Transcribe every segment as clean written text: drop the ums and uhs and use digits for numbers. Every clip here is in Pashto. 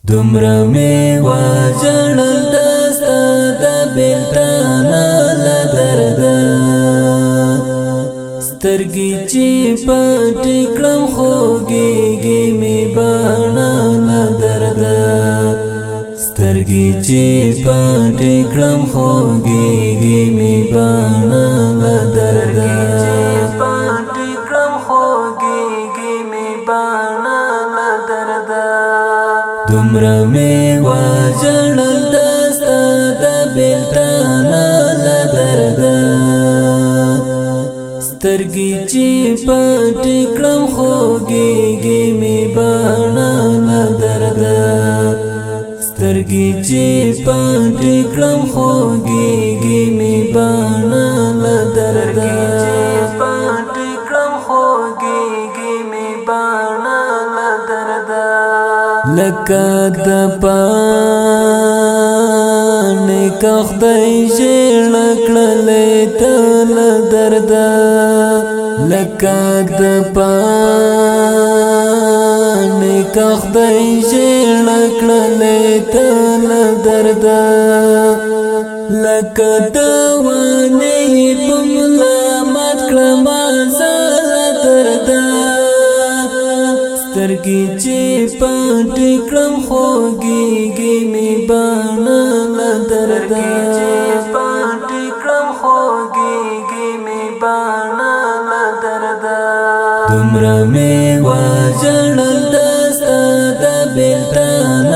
دومره می واجړل دستا د بیلتان له درده سترګې چې پټې کړم خوږېږي مې باڼه له درده سترګې چې پټې کړم خوږېږي مې باڼه له درده دومره می واجړل دستا د بیلتان له درده سترګې چې پټې کړم خوږېږي مې باڼه له درده سترګې چې پټې کړم خوږېږي مې باڼه له درده لکه د پاڼې که خدای ژړه کړلې ته له درده لکه د پاڼې که خدای ژړه کړلې ته له درده لکه د ونې په ملا مات کړم زه له درده سترګې چې پټې کړم خوږېږي مې باڼه له درده دومره می واجړل دستا د بیلتان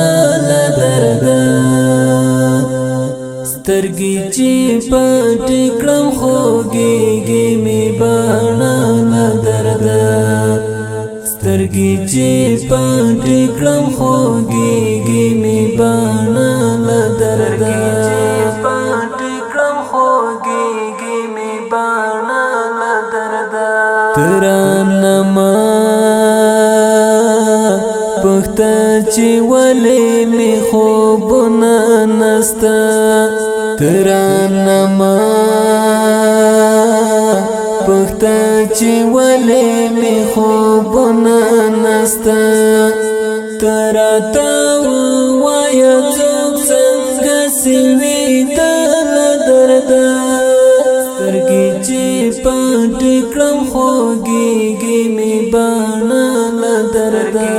له درده سترګې چې پټې کړم خوږېږي مې باڼه له درده سترګې چې پټې کړم خوږېږي مې باڼه له درده ترانما پخته چې ولې مې خوبونه نسته ترانما پخته چې ولې مې خوبونه نسته تراته ووایه څوک څنګه سوي ته له درده سترګې چې پټې کړم خوږېږي مې باڼه له درده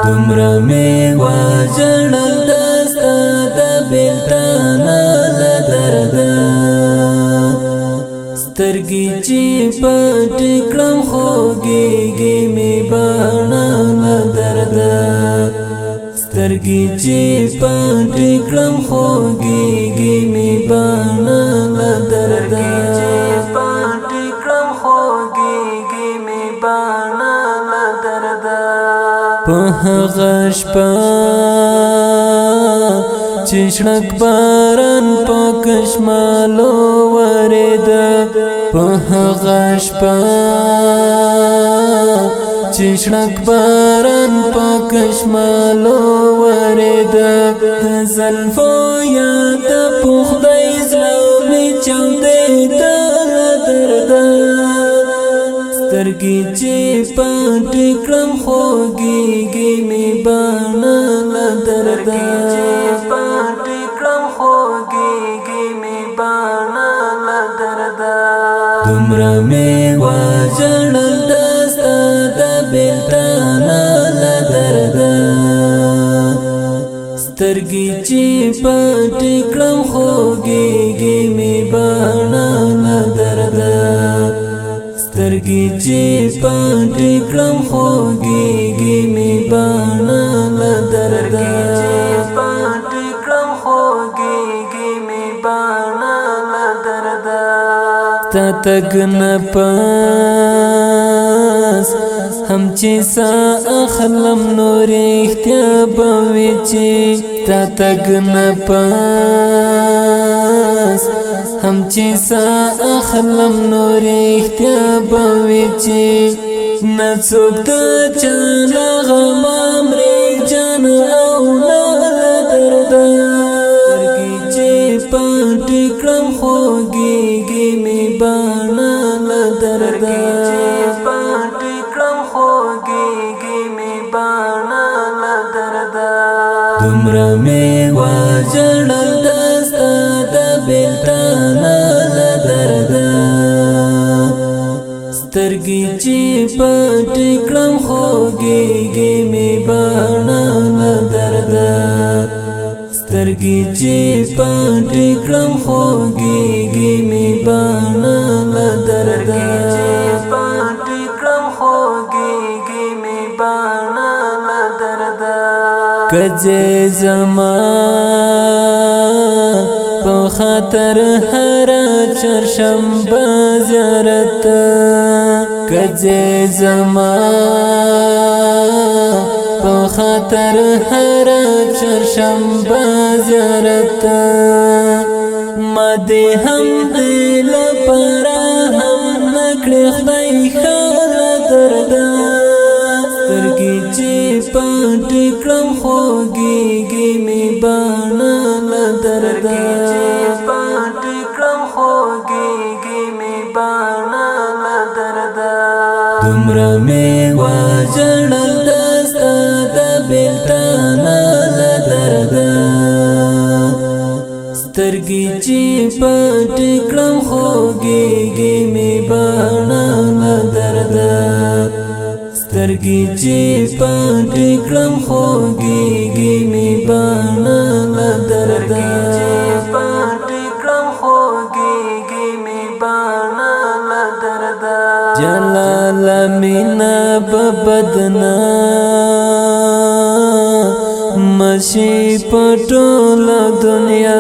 دومره می واجړل دستا د بیلتان له درده سترګې چې پټې کړم خوږېږي مې باڼه له درده سترګې چې پټې کړم خوږېږي مې باڼه له درده په هغه شپه چې شړک باران په کشمالو ورېده په هغه شپه چې شړک باران په کشمالو ورېده د زلفو یاد په خدای زړه مې چاودېده له درده سترګې چې پټې کړم خوږېږي مې باڼه له درده دومره می واجړل دستا د بیلتان له درده سترګې چې پټې کړم خوږېږي مې باڼه له درده سترګې چې پټې کړم خوږېږي مې باڼه له درده تا تګ نه پاس هم چې سا اخلم نو رښتیا به وي چې تا تګ نه پاس هم چې سا اخلم نو رښتیا به وي چې نه څوک د چا له غمه مري جان او نه له درده سترګې چې پټې کړم خوږېږي مې باڼه له درده دومره می وژړل دستا د بیلتانه له درده سترګې چې پټې کړم خوږېږي مې باڼه له درده سترګې چې پټې کړم خوږېږي مې باڼه له درده کجې زما په خاطر هر چهارشنبه زیارت کجې زما په خاطر هر چهارشنبه زیارت ما دې هم دې لپاره هم نکړې خدای خاله درده سترګې چې پټې کړم خوږېږي مې باڼه له درده دومره مې وژړل دستا د بیلتانه له درده سترګې چې پټې کړم خوږېږي مې باڼه له درده سترګې چې پټې کړم خوږېږي مې باڼه له درده جلال مینا ببدنا مشي پټول دنیا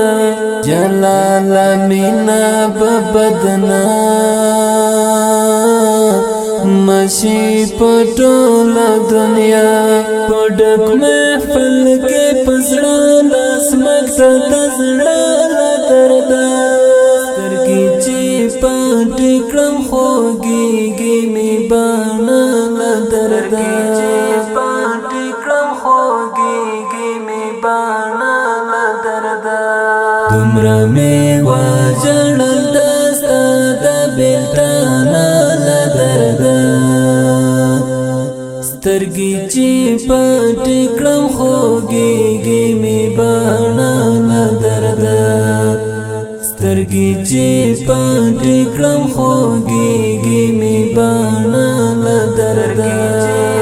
جلال مینا ببدنا مشي پټول دنیا پډک محفل کې پسړه لاس مکته تزړه دردا سترګې چې پټې کړم خوږېږي مې باڼه له درده دومره مې وژړل دستا د بیلتانه له درده سترګې چې پټې کړم خوږېږي مې باڼه له درده سترګې چې پټې کړم خوږېږي مې باڼه له درده